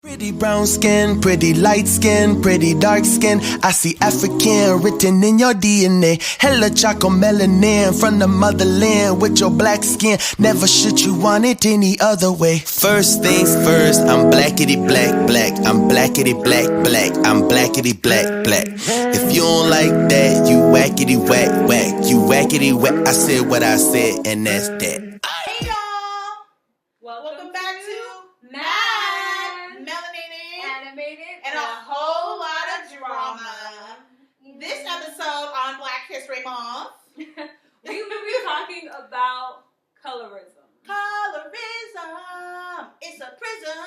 Pretty brown skin, pretty light skin, pretty dark skin. I see African written in your DNA. Hella choco melanin from the motherland with your black skin. Never should you want it any other way. First things first, I'm blackity black, black. I'm blackity black, black. I'm blackity black, black. If you don't like that, you wackity whack, whack. You wackity whack. I said what I said, and that's that. Hey y'all! Welcome back to M.A.D, Melanated, Animated, and a whole lot of drama. This episode on Black History Month, we will be talking about colorism. Colorism. It's a prism.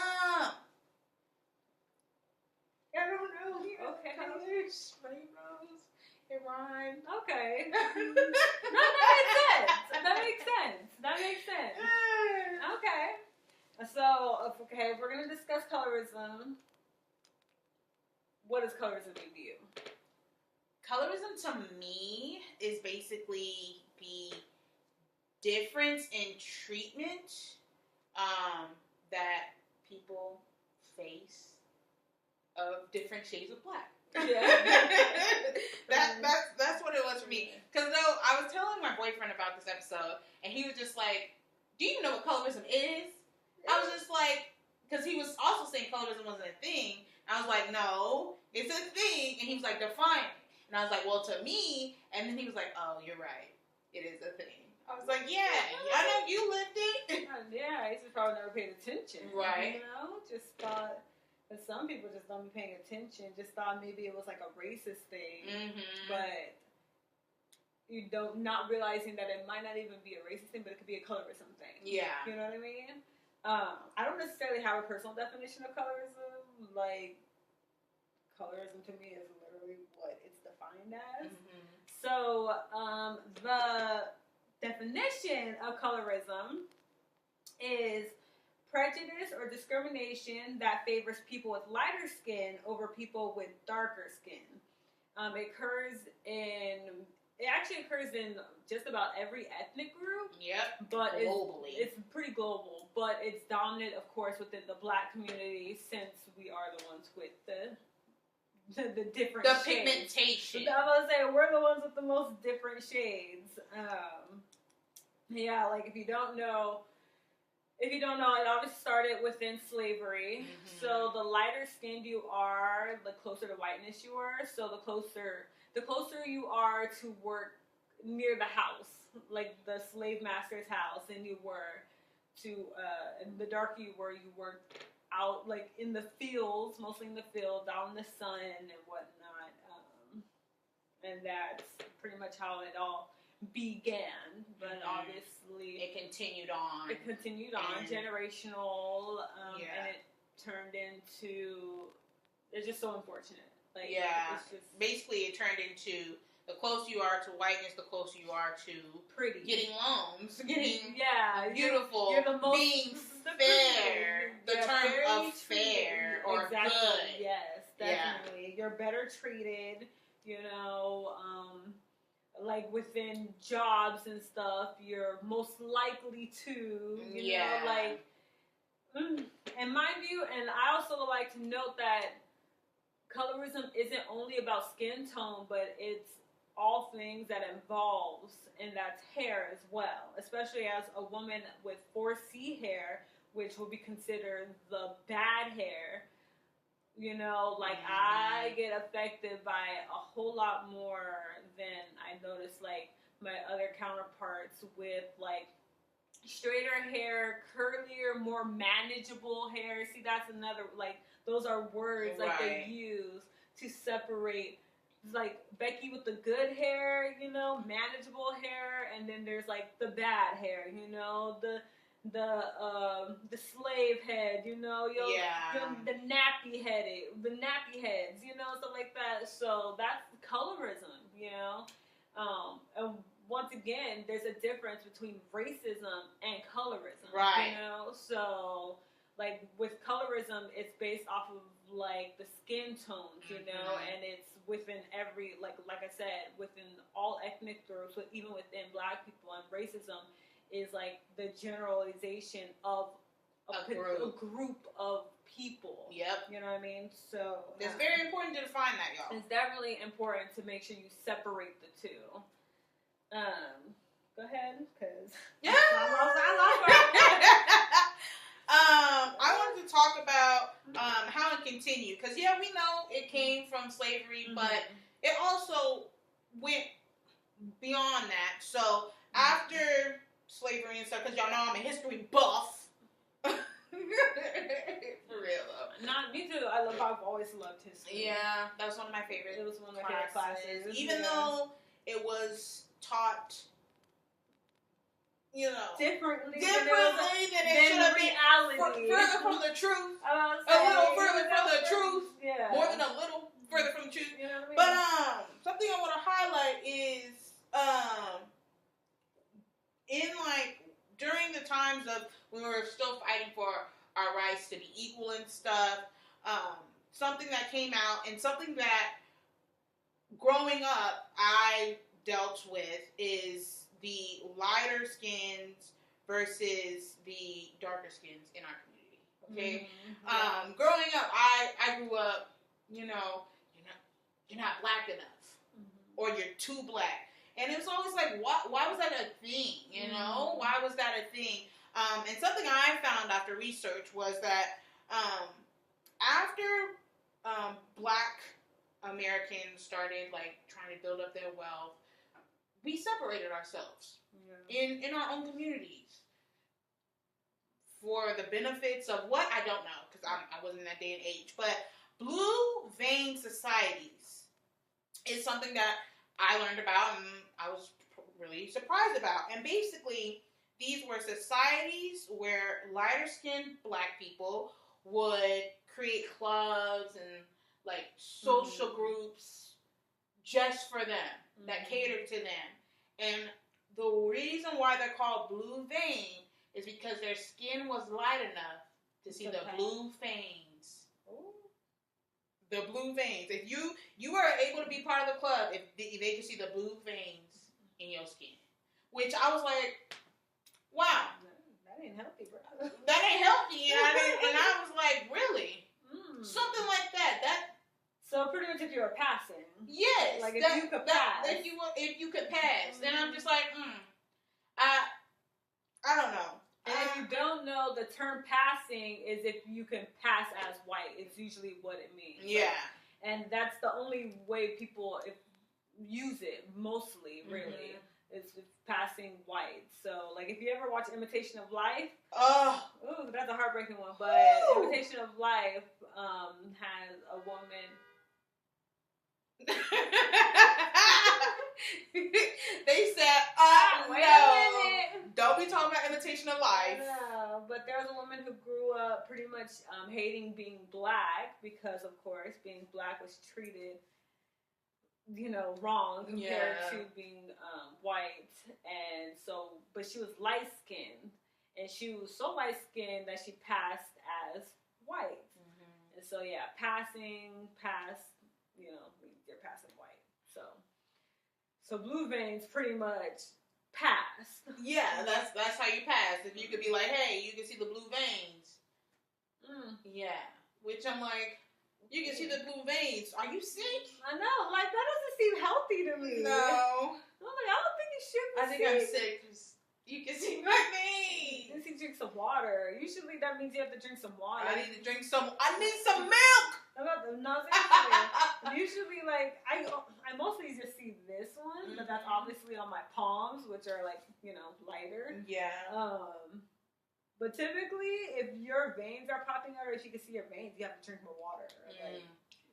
I don't know. Okay. Colors, rainbows, it rhymes. Okay. No, that makes sense. Okay. So, if we're going to discuss colorism, what does colorism mean to you? Colorism to me is basically the difference in treatment that people face of different shades of black. Yeah. That's what it was for me. Because I was telling my boyfriend about this episode, and he was just like, "Do you know what colorism is?" I was just like, because he was also saying colorism wasn't a thing. I was like, "No, it's a thing," and he was like, "Define it." And I was like, "Well, to me," and then he was like, "Oh, you're right, it is a thing." I was like, "Yeah, I know you lived it." Yeah, I used to probably never paid attention. Right. You know, just thought, but some people just don't be paying attention. Just thought maybe it was like a racist thing. Mm-hmm. But not realizing that it might not even be a racist thing, but it could be a colorism thing. Yeah. You know what I mean? I don't necessarily have a personal definition of colorism. Like, colorism to me is literally what it's defined as. Mm-hmm. So, the definition of colorism is prejudice or discrimination that favors people with lighter skin over people with darker skin. It actually occurs in just about every ethnic group. Yep. But globally. It's pretty global. But it's dominant, of course, within the black community, since we are the ones with the different shades. Pigmentation. I was gonna say, we're the ones with the most different shades. Yeah, like if you don't know, it obviously started within slavery. Mm-hmm. So the lighter skinned you are, the closer to whiteness you are. So the closer you are to work near the house, like the slave master's house, and you were to, and the darker you worked out, like in the fields, mostly in the fields, out in the sun and whatnot. And that's pretty much how it all began. But obviously, it continued on. Generational, and it turned into. It's just so unfortunate. Like, it's just basically it turned into the closer you are to whiteness, the closer you are to pretty, getting loans, getting beautiful, you're the most, being fair. The term of fair or exactly. Good. Yes, definitely. You're better treated. You know, like within jobs and stuff, you're most likely to. You know, like. And mind you, and I also would like to note that colorism isn't only about skin tone, but it's all things that involves, and that's hair as well. Especially as a woman with 4C hair, which will be considered the bad hair. You know, like I get affected by a whole lot more than I notice, like my other counterparts with like straighter hair, curlier, more manageable hair. See, that's another, like, those are words like they use to separate, like Becky with the good hair, you know, manageable hair, and then there's like the bad hair, you know, the slave head, you know, the nappy heads, you know, stuff like that. So that's colorism, you know, and once again, there's a difference between racism and colorism, right? You know, so like with colorism, it's based off of like the skin tones, you know, and it's within every, like I said, within all ethnic groups, even within black people, and racism is like the generalization of a group of people. Yep. You know what I mean? So it's very important to define that, y'all. It's definitely important to make sure you separate the two. Go ahead, because I wanted to talk about how it continued, because we know it came from slavery, but it also went beyond that. So after slavery and stuff, because y'all know I'm a history buff. For real though. Not me too. I've always loved history. Yeah, that was one of my favorite. It was one of my favorite classes. Even though it was taught, differently than it should have been. Further from the truth. A little further from the truth. Yeah. More than a little further from the truth. You know what I mean? But something I want to highlight is in during the times of when we were still fighting for our rights to be equal and stuff, something that came out and something that growing up I dealt with is the lighter skins versus the darker skins in our community. Okay, growing up, I grew up, you're not black enough, or you're too black. And it was always like, why was that a thing? Why was that a thing? And something I found after research was that after black Americans started trying to build up their wealth, we separated ourselves in our own communities for the benefits of what I don't know, because I wasn't in that day and age. But blue vein societies is something that I learned about and I was really surprised about. And basically, these were societies where lighter-skinned black people would create clubs and social groups just for them, that catered to them. And the reason why they're called blue vein is because their skin was light enough to see the blue veins. The blue veins. If you were able to be part of the club, if they could see the blue veins in your skin, which I was like, wow, that ain't healthy, bro. That ain't healthy, and I was like, really, something like that. So pretty much if you were passing, yes, if you could pass, if you could pass, then I'm just like, I don't know. And if you don't know, the term passing is if you can pass as white. It's usually what it means. Yeah. And that's the only way people use it, mostly, really, is passing white. So, if you ever watch Imitation of Life, ooh, that's a heartbreaking one, but Imitation of Life has a woman... They said, wait a minute. Don't be talking about Imitation of Life. No, but there was a woman who grew up pretty much hating being black because, of course, being black was treated, wrong compared to being white. And so, but she was light-skinned, and she was so light-skinned that she passed as white. And so, you're passing white. So blue veins pretty much pass. Yeah, that's how you pass. If you could be like, hey, you can see the blue veins. Yeah. Which I'm like, you can see the blue veins. Are you sick? I know. That doesn't seem healthy to me. No. I'm like, I don't think you should be I think I'm sick because you can see my veins. You need to drink some water. Usually that means you have to drink some water. I need some milk. Usually, I mostly just see this one, but that's obviously on my palms, which are lighter. Yeah. But typically, if your veins are popping out, or if you can see your veins, you have to drink more water.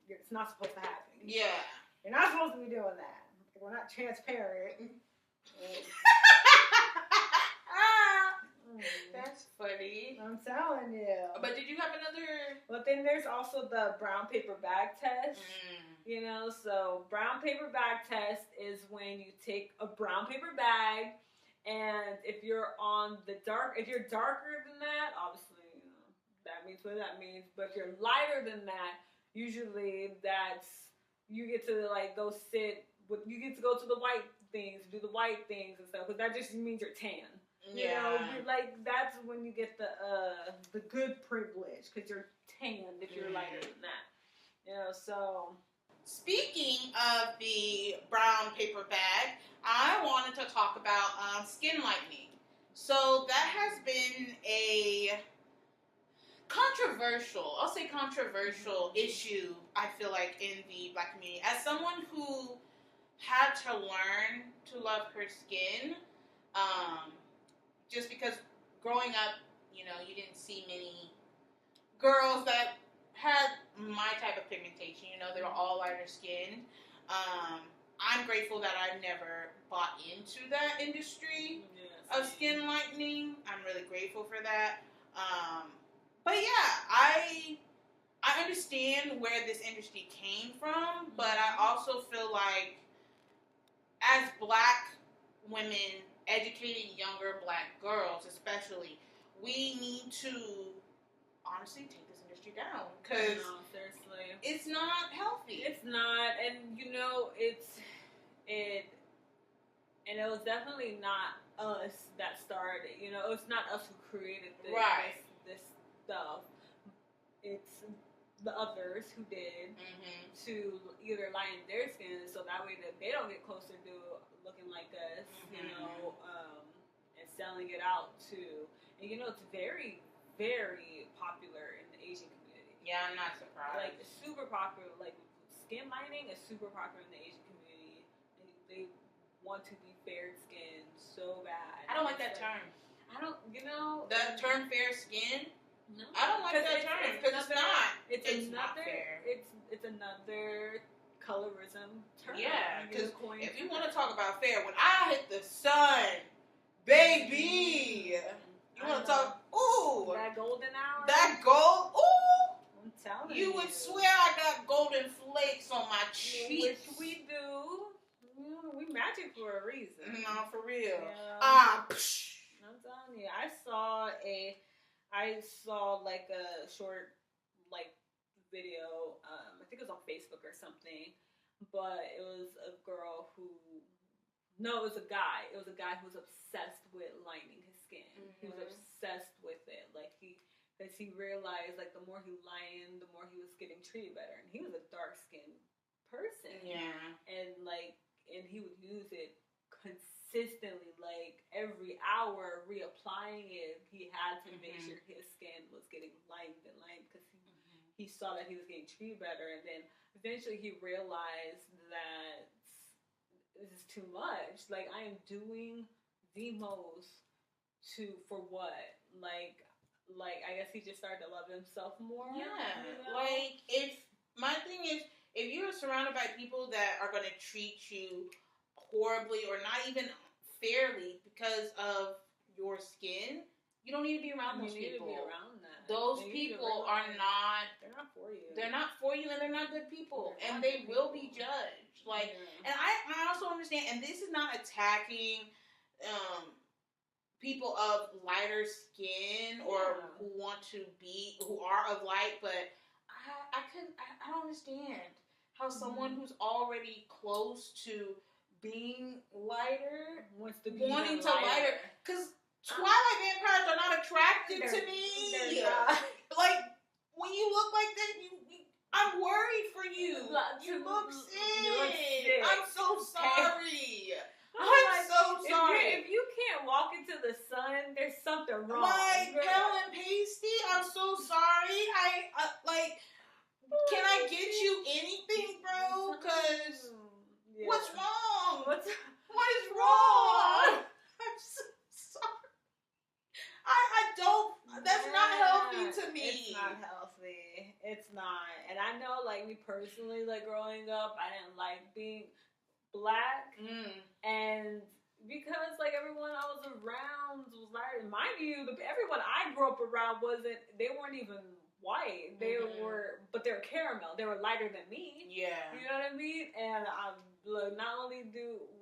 It's not supposed to happen. Yeah. You're not supposed to be doing that. We're not transparent. That's funny. I'm telling you. But did you have another? But then there's also the brown paper bag test. So brown paper bag test is when you take a brown paper bag, and if you're if you're darker than that, obviously, that means what that means. But if you're lighter than that, usually you get to you get to go to the white things, do the white things and stuff, because that just means you're tan. You know, like that's when you get the good privilege because you're tanned if you're lighter than that. You know, so. Speaking of the brown paper bag, I wanted to talk about skin lightening. So that has been a I'll say controversial issue, I feel like, in the Black community. As someone who had to learn to love her skin, just because growing up, you know, you didn't see many girls that had my type of pigmentation. You know, they were all lighter skinned. I'm grateful that I've never bought into that industry of skin lightening. I'm really grateful for that. But yeah, I understand where this industry came from, but I also feel like as Black women, educating younger Black girls especially, we need to honestly take this industry down, because seriously, it's not healthy. It's not, and you know, it was definitely not us that started. You know, it's not us who created this stuff. It's the others who did to either lighten their skin so that way that they don't get closer to looking like us. You know, and selling it out to, and you know, it's very, very popular in the Asian community. Yeah, I'm not surprised. Like, it's super popular. Like, skin lightening is super popular in the Asian community. They want to be fair skinned so bad. I don't like that term. I don't, you know. That term, fair skin? No. I don't like that term, because it's not. It's not fair. It's another colorism term. Yeah, because if you want to talk about fair, when I hit the sun, baby, you want to talk, ooh. That golden hour? That gold, ooh. I'm telling you. You would swear I got golden flakes on my cheeks. Which we do. We magic for a reason. No, for real. Yeah. I'm telling you, I saw like a short like video. I think it was on Facebook or something, but it was a girl who. No, it was a guy. It was a guy who was obsessed with lightening his skin. He was obsessed with it, like because he realized like the more he lightened, the more he was getting treated better, and he was a dark skinned person. Yeah, and he would use it consistently, like every hour, reapplying it. He had to make sure his skin was getting lightened and lightened because he saw that he was getting treated better, and then eventually he realized that this is too much. Like, I am doing the most for what? Like I guess he just started to love himself more. Yeah, you know? like my thing is, if you're surrounded by people that are going to treat you horribly or not even fairly because of your skin, you don't need to be around those people. You need to be around that. Those people are not. They're not for you. They're not for you, and they're not good people, and they will be judged. Like, and I also understand, and this is not attacking people of lighter skin or who are of light, but I don't understand how someone who's already close to being lighter wanting to lighter, because Twilight vampires are not attracted to me. Like, when you look like that, I'm worried for you. You look sick. I'm so sorry. I'm so sorry. If you can't walk into the sun, there's something wrong. Like, pale and pasty, I'm so sorry. Can I get you anything, bro? Because what's wrong? What is wrong? I'm so sorry. I don't. That's not healthy to me. It's not healthy. It's not. And I know, like, me personally, like, growing up, I didn't like being Black. And because, like, everyone I was around was lighter. Mind you, everyone I grew up around they weren't even white. They were, but they were caramel. They were lighter than me. Yeah. You know what I mean? And not only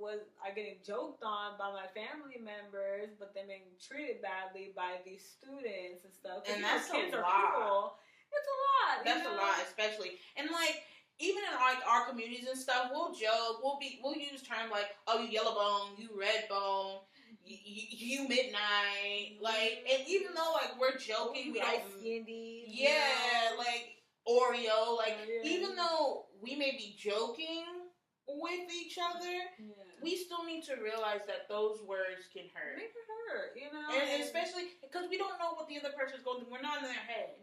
was I getting joked on by my family members, but then being treated badly by these students and stuff. And that's kids a are lot. cruel. It's a lot. That's a lot, especially. And, like, even in, like, our communities and stuff, we'll joke. We'll use terms like, oh, you yellow bone, you red bone, you midnight, like, and even though like we're joking, we don't candy, like Oreo, like even though we may be joking with each other, we still need to realize that those words can hurt. They can hurt, and especially because we don't know what the other person's going through. We're not in their head,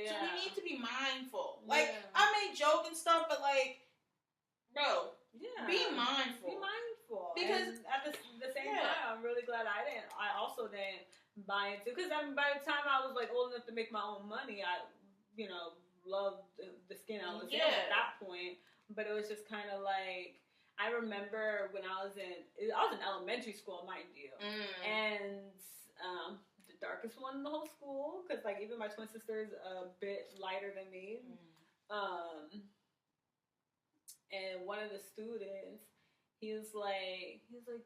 so we need to be mindful. Like I may joke and stuff, but like, bro, be mindful. Be mindful. Because at the same time, I'm really glad I also didn't buy into, because I mean, by the time I was like old enough to make my own money, I, loved the skin I was in at that point. But it was just kind of like, I remember when I was in elementary school, mind you, and the darkest one in the whole school, because like even my twin sister is a bit lighter than me. And one of the students, he was like, there's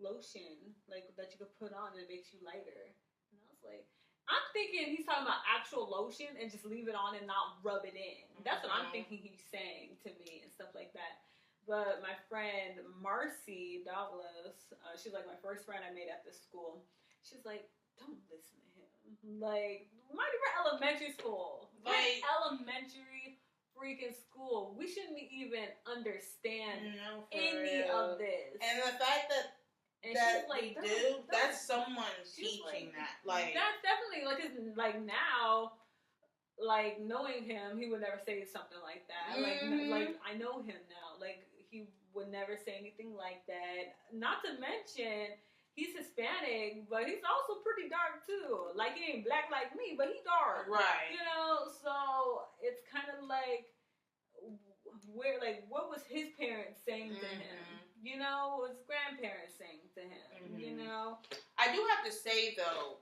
lotion like that you could put on and it makes you lighter. And I was like, I'm thinking he's talking about actual lotion and just leave it on and not rub it in. That's what I'm thinking he's saying to me and stuff like that. But my friend Marcy Douglas, she's like my first friend I made at this school. She's like, don't listen to him. Like, mind you, we're elementary school. Like, elementary freaking school. We shouldn't even understand any of this. And the fact that like, that's someone teaching like, that. Like, that's definitely like now, like knowing him, he would never say something like that. Like I know him now. Like he would never say anything like that. Not to mention, he's Hispanic, but he's also pretty dark too. Like he ain't black like me, but he dark. Right. So it's kind of like, what was his parents saying to him? What was his grandparents saying to him? I do have to say though,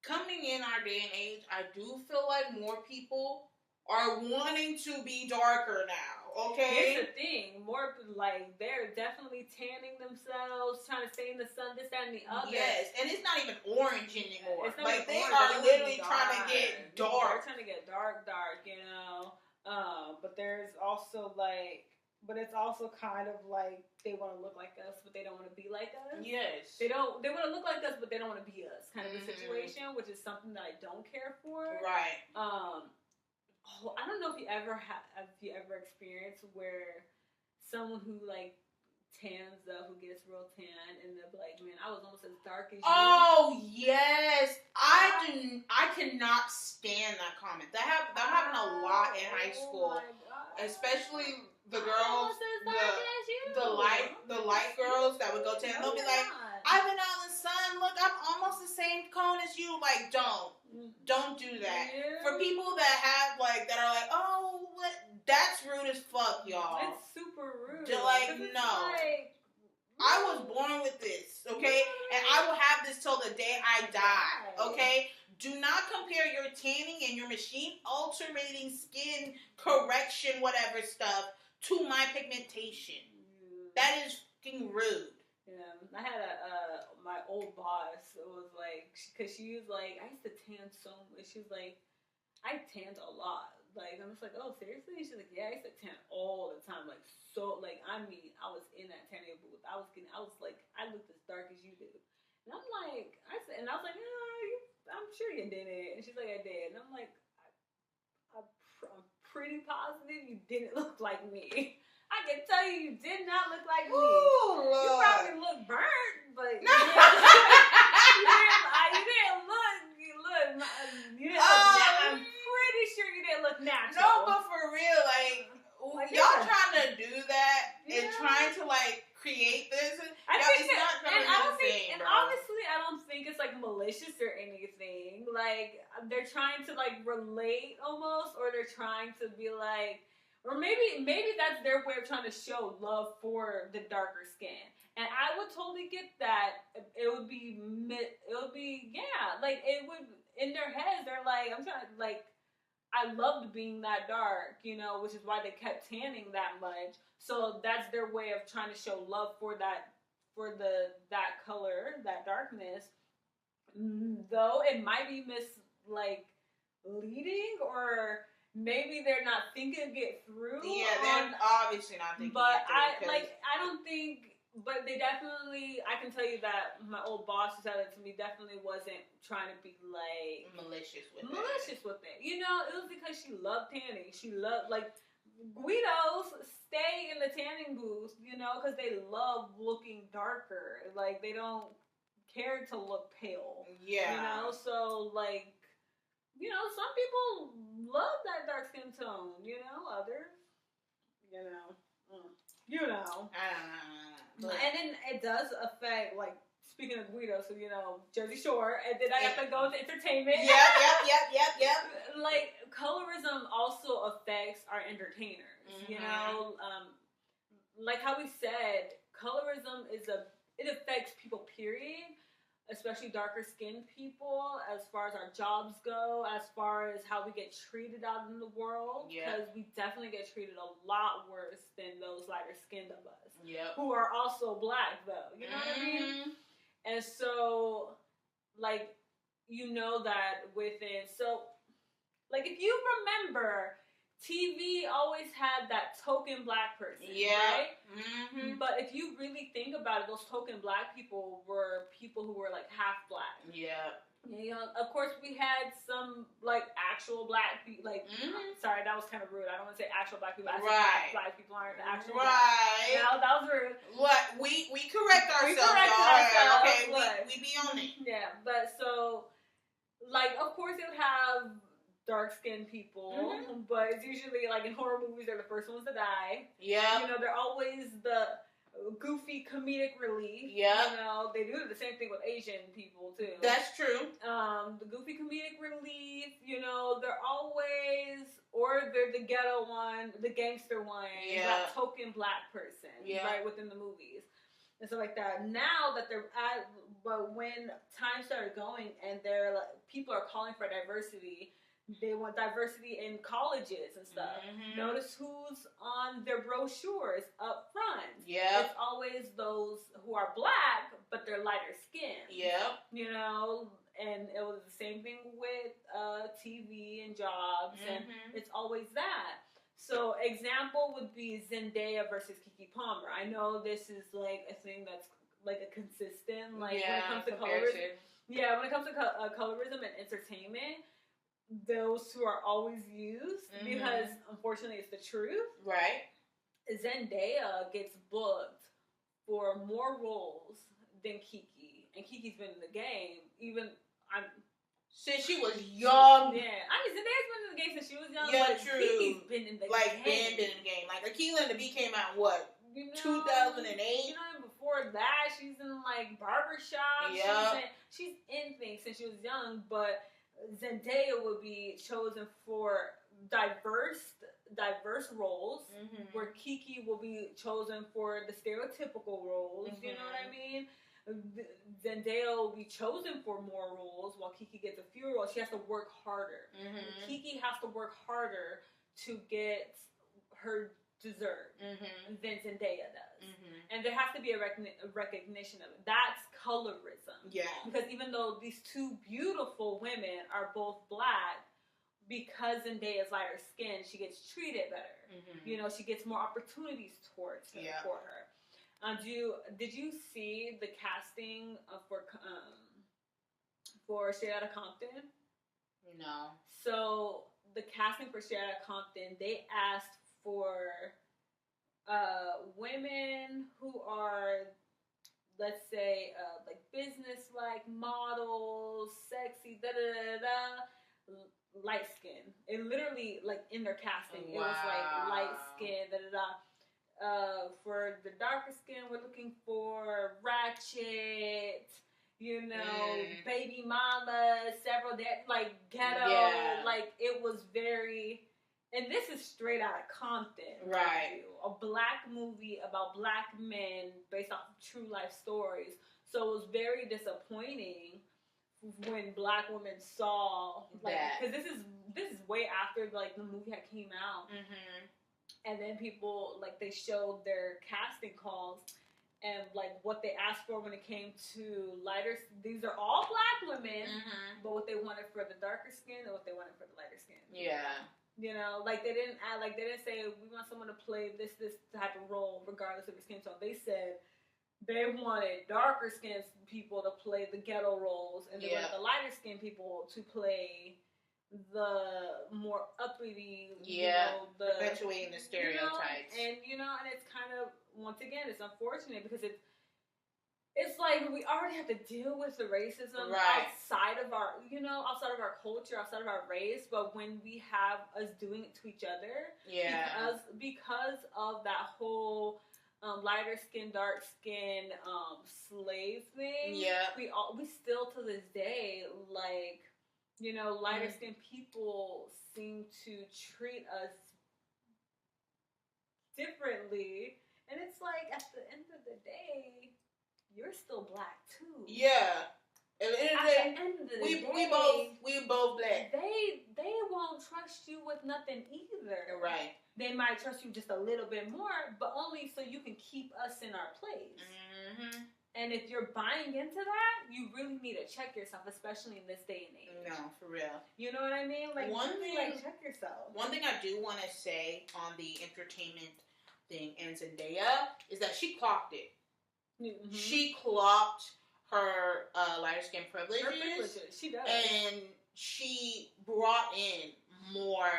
coming in our day and age, I do feel like more people are wanting to be darker now. Okay. Here's the thing, more like they're definitely tanning themselves, trying to stay in the sun, this, that, and the other. Yes, and it's not even orange anymore. It's not like they are literally trying to get dark. They're trying to get dark, but there's also like, but it's also kind of like they want to look like us, but they don't want to be like us. Yes. They want to look like us, but they don't want to be us. Kind of a situation, which is something that I don't care for. Right. I don't know if you ever experienced where someone who like tans up, who gets real tan, and they're like, man, I was almost as dark as you. Oh yes, I cannot stand that comment. That happened a lot in high school, especially the girls, the light girls that would go tan. They'll be like, I've been out in the sun. Look, I'm almost the same cone as you. Like, don't do that. Yeah. For people that have that are like, oh, what? That's rude as fuck, y'all. It's super rude. They're like, no. I was born with this, okay? And I will have this till the day I die, okay? Do not compare your tanning and your machine alternating skin correction, whatever stuff, to my pigmentation. That is fucking rude. Yeah, I had my old boss was like, because she was like, I used to tan so much. She was like, I tanned a lot. Like, I'm just like, oh, seriously? She's like, yeah, I used to tan all the time. Like, so, like, I mean, I was in that tanning booth. I was like, I looked as dark as you do. And I'm like, I was like, yeah, I'm sure you did it. And she's like, I did. And I'm like, I'm pretty positive you didn't look like me. I can tell you did not look like me. Ooh, Lord. You probably look burnt, but you didn't look. I'm pretty sure you didn't look natural. No, but for real, y'all trying to do that and trying to create this. Honestly, I don't think it's malicious or anything. Like they're trying to relate almost, or they're trying to be like. Or maybe that's their way of trying to show love for the darker skin. And I would totally get that. It would be, in their heads, they're like, I'm trying to, I loved being that dark, which is why they kept tanning that much. So that's their way of trying to show love for that color, that darkness. Though it might be misleading, or maybe they're not thinking it through. Yeah, they're obviously not thinking. But I don't think But they definitely, I can tell you that my old boss who said it to me definitely wasn't trying to be like malicious with it. You know, it was because she loved tanning. She loved, like, Guidos stay in the tanning booth, you know, because they love looking darker. Like, they don't care to look pale. Yeah. You know, so, like, you know, some people love that dark skin tone, you know, others, you know. You know. I don't know. But, and then it does affect, like, speaking of Guido, so, you know, Jersey Shore, and then I have to go into entertainment. Yep. Like, colorism also affects our entertainers, you know? Like how we said, colorism it affects people, period, especially darker skinned people, as far as our jobs go, as far as how we get treated out in the world, because we definitely get treated a lot worse than those lighter skinned of us. Who are also black, though. You know what I mean? And so, like, you know that within... So, like, if you remember, TV always had that token black person, right? But if you really think about it, those token black people were people who were, like, half black. You know, of course, we had some, like, actual black people, like, sorry, that was kind of rude. I don't want to say actual black people. I said black people aren't the actual black. No, that was rude. What? We correct ourselves, y'all. Okay, we be on it. Yeah, but so, like, of course, it would have dark-skinned people, but it's usually, like, in horror movies, they're the first ones to die. You know, they're always the goofy comedic relief. You know, they do the same thing with Asian people too. That's true. The goofy comedic relief, you know, they're always, or they're the ghetto one, the gangster one, that token black person, right, within the movies. And stuff like that. Now that they're at, but when time started going and they're like, people are calling for diversity, they want diversity in colleges and stuff. Notice who's on their brochures up front. It's always those who are black, but they're lighter skinned. You know, and it was the same thing with TV and jobs, and it's always that. So, example would be Zendaya versus Keke Palmer. I know this is like a thing that's like a consistent, like when it comes to colorism. When it comes to colorism and entertainment, those two are always used because, unfortunately, it's the truth. Right. Zendaya gets booked for more roles than Keke, and Keke's been in the game since she was young. I mean, Zendaya's been in the game since she was young. Yeah, but true. Keke's been in the game. Been in the game. Like, Akilah and the Bee came out in what? 2008? You know, and before that, she's in, like, barbershop. She's in things since she was young, but Zendaya would be chosen for diverse roles, where Keke will be chosen for the stereotypical roles. You know what I mean? Zendaya will be chosen for more roles, while Keke gets a few roles. She has to work harder. Keke has to work harder to get her dessert than Zendaya does. And there has to be a recognition of it. That's colorism. Because even though these two beautiful women are both black, because Zendaya is lighter skinned, she gets treated better. You know, she gets more opportunities for her. Did you see the casting for Straight Outta Compton? No. So the casting for Straight Outta Compton, they asked for women who are, let's say, like business-like models, sexy, light skin. It literally, like, in their casting, it was like light skin, for the darker skin, we're looking for ratchet, you know, baby mama, several like ghetto, like it was very. And this is Straight Outta Compton. Right. A black movie about black men based off of true life stories. So it was very disappointing when black women saw, like, because this is way after, like, the movie had came out. And then people, like, they showed their casting calls and, like, what they asked for when it came to lighter. These are all black women, but what they wanted for the darker skin and what they wanted for the lighter skin. You know, like, they didn't say we want someone to play this type of role regardless of your skin tone. They said they wanted darker skinned people to play the ghetto roles, and they wanted the lighter skinned people to play the more uppity, perpetuating the stereotypes. And it's kind of, once again, it's unfortunate because it's like we already have to deal with the racism outside of our culture, outside of our race. But when we have us doing it to each other, because of that whole lighter skin, dark skin, slave thing, we still to this day, like, lighter skinned people seem to treat us differently, and it's like at the end of the day, you're still black too. Yeah. At the end of the day, we both black. They won't trust you with nothing either. Right. They might trust you just a little bit more, but only so you can keep us in our place. Mm-hmm. And if you're buying into that, you really need to check yourself, especially in this day and age. No, for real. You know what I mean? Like, check yourself. One thing I do want to say on the entertainment thing and Zendaya is that she clocked it. Mm-hmm. She clocked her lighter skin privileges. She does. And she brought in more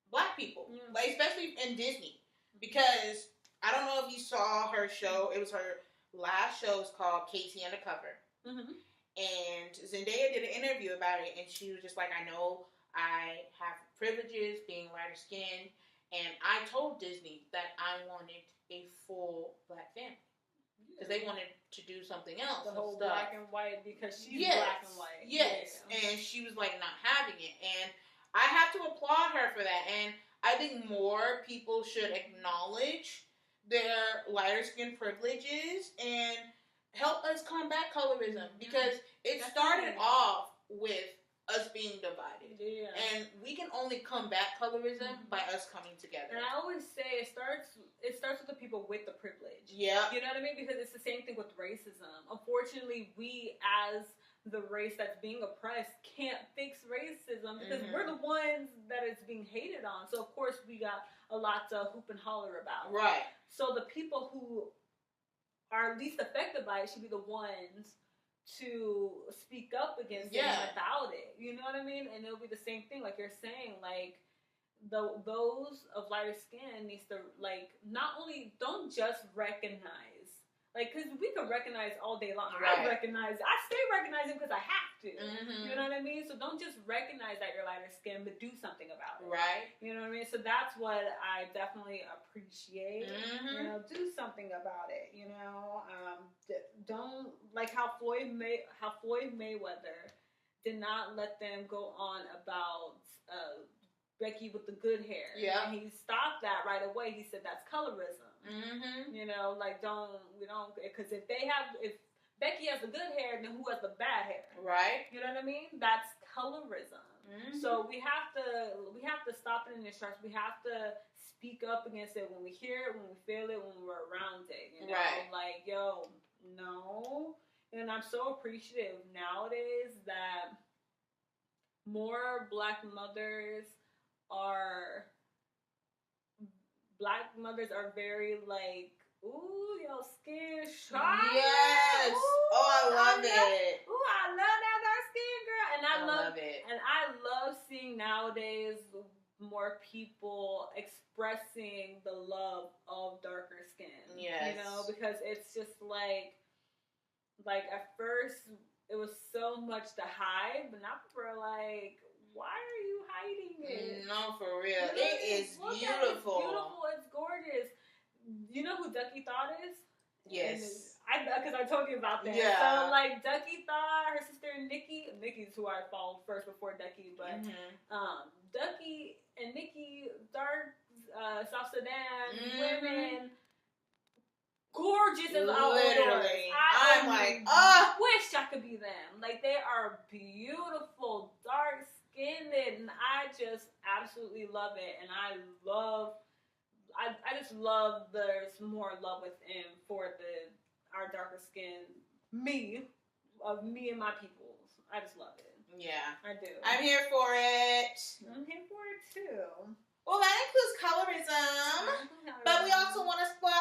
black people, like especially in Disney, because I don't know if you saw her show. It was her last show. It's called Casey Undercover. Mm-hmm. And Zendaya did an interview about it, and she was just like, I know I have privileges being lighter skinned, and I told Disney that I wanted a full black family. Because they wanted to do something else. The whole stuff. Black and white, because she's black and white. Yes. Yeah. And she was like not having it. And I have to applaud her for that. And I think more people should acknowledge their lighter skin privileges and help us combat colorism. Because it started off with us being divided. Yeah. And we can only combat colorism by us coming together. And I always say it starts with the people with the privilege. Yeah. You know what I mean? Because it's the same thing with racism. Unfortunately, we as the race that's being oppressed can't fix racism because we're the ones that it's being hated on. So of course we got a lot to hoop and holler about. Right. So the people who are least affected by it should be the ones to speak up against it about it. You know what I mean? And it'll be the same thing, like you're saying, like those of lighter skin needs to, like, not only don't just recognize, like, because we can recognize all day long. Right. I stay recognizing because I have to. Mm-hmm. You know what I mean? So don't just recognize that you're lighter skin, but do something about it. Right. You know what I mean? So that's what I definitely appreciate. Mm-hmm. You know, do something about it. You know, don't, like how Floyd Mayweather did not let them go on about Becky with the good hair. Yeah. And he stopped that right away. He said that's colorism. Mm-hmm. You know, like because if Becky has the good hair, then who has the bad hair? Right. You know what I mean? That's colorism. Mm-hmm. So we have to stop it in its tracks. We have to speak up against it when we hear it, when we feel it, when we're around it. You know? Right. Like, yo, no. And I'm so appreciative nowadays that more black mothers are very like, ooh, your skin shiny. Yes. Ooh, I love it. Ooh, I love that dark skin girl. And I love it. And I love seeing nowadays more people expressing the love of darker skin. Yes. You know, because it's just like at first it was so much to hide, but now people are like, why are you hiding it? No, for real. It is beautiful. It's beautiful. It's gorgeous. You know who Ducky Thought is? Yes. Because I told you about that. Yeah. So, like, Ducky Thought, her sister Nikki's who I followed first before Ducky, but Ducky and Nikki, dark South Sudan women, gorgeous as all literally. I'm like, wish I could be them. Like, they are beautiful, dark skinned, and I just absolutely love it. And I just love there's more love within for our darker skin me and my peoples. I just love it. Yeah, I do. I'm here for it. I'm here for it too. Well, that includes colorism. But But we also want to support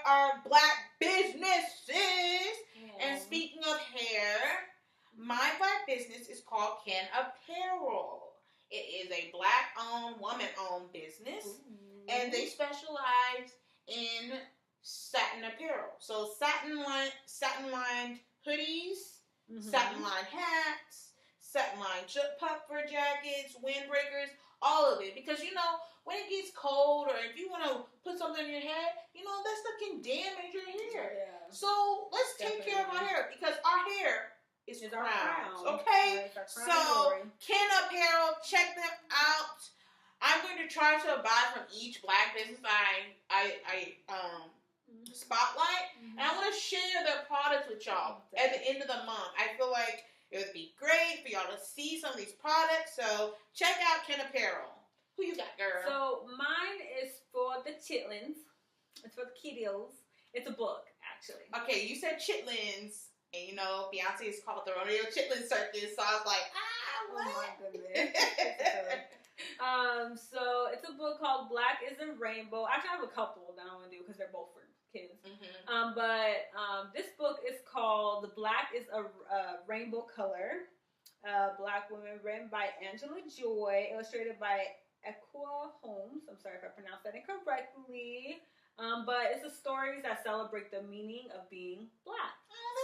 our black businesses. And speaking of hair, my black business is called Ken Apparel. It is a black-owned, woman-owned business, and they specialize in satin apparel. So satin-lined hoodies, satin-lined hats, satin-lined puffer jackets, windbreakers, all of it. Because, when it gets cold or if you want to put something in your head, that stuff can damage your hair. Yeah. So let's take care of our hair because our hair is crowns. Okay? So, Ken Apparel, check them out. I'm going to try to buy from each black business I spotlight. And I want to share their products with y'all at the end of the month. I feel like it would be great for y'all to see some of these products. So, check out Ken Apparel. Who you got, girl? So, mine is for the chitlins. It's for the kiddos. It's a book, actually. Okay, you said chitlins. And Beyonce is called the Rodeo Chitlin Circus. So I was like, what? Oh my goodness. So it's a book called Black is a Rainbow. Actually, I have a couple that I want to do because they're both for kids. But this book is called Black is a Rainbow Color. Black Women, written by Angela Joy, illustrated by Equa Holmes. I'm sorry if I pronounced that incorrectly. But it's the stories that celebrate the meaning of being black.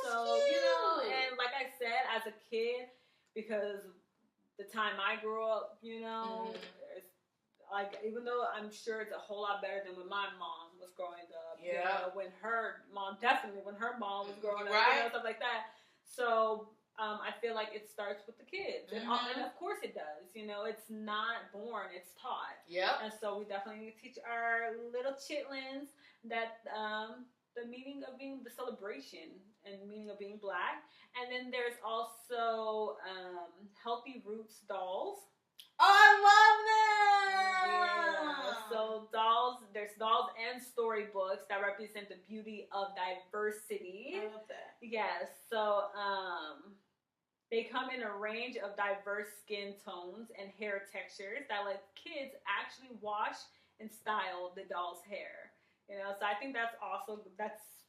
So, cute. And like I said, as a kid, because the time I grew up, it's like, even though I'm sure it's a whole lot better than when my mom was growing up. When her mom was growing up, stuff like that. So, I feel like it starts with the kids. And of course it does. It's not born, it's taught. Yep. And so we definitely need to teach our little chitlins that the meaning of being the celebration and meaning of being black. And then there's also Healthy Roots dolls. Oh, I love them! Yeah. So there's dolls and storybooks that represent the beauty of diversity. I love that. Yes. So they come in a range of diverse skin tones and hair textures that let kids actually wash and style the doll's hair. So I think that's also that's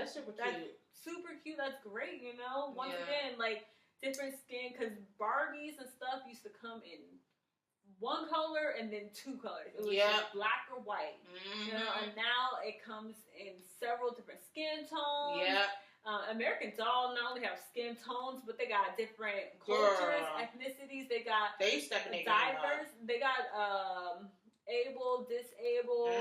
super cute. Super cute. That's great. Once again, like different skin, because Barbies and stuff used to come in one color and then two colors. It was just black or white. And now it comes in several different skin tones. Yeah. American Doll not only have skin tones, but they got different cultures, ethnicities. They stepping diverse. They got able, disabled.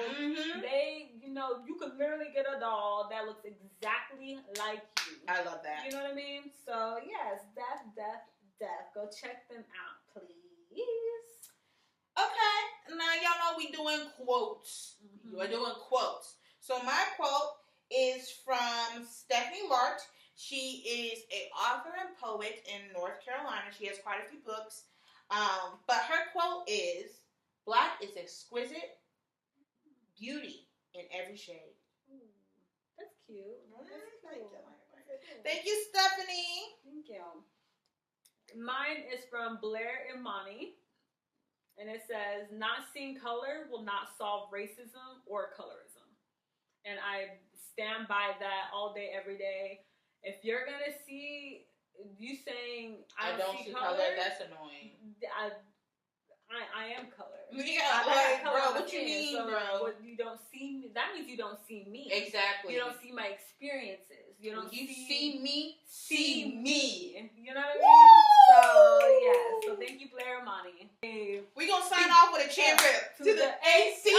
They, you could literally get a doll that looks exactly like you. I love that. You know what I mean? So yes, deaf. Go check them out, please. Okay, now y'all know we doing quotes. We're doing quotes. So my quote is from Stephanie Lart. She is an author and poet in North Carolina. She has quite a few books. But her quote is, "Black is exquisite beauty in every shade." That's cute. Thank you, Stephanie. Thank you. Mine is from Blair Imani. And it says, "Not seeing color will not solve racism or colorism." And I stand by that all day, every day. If you're going to see you saying, I don't see color, that's annoying. I am color. Yeah, like, bro, what you mean, so bro? You don't see me. That means you don't see me. Exactly. You don't see my experiences. You see me, see me. You know what I mean? So, yeah. So, thank you, Blair Money. We're going to sign off with a cheer rip to the ACP.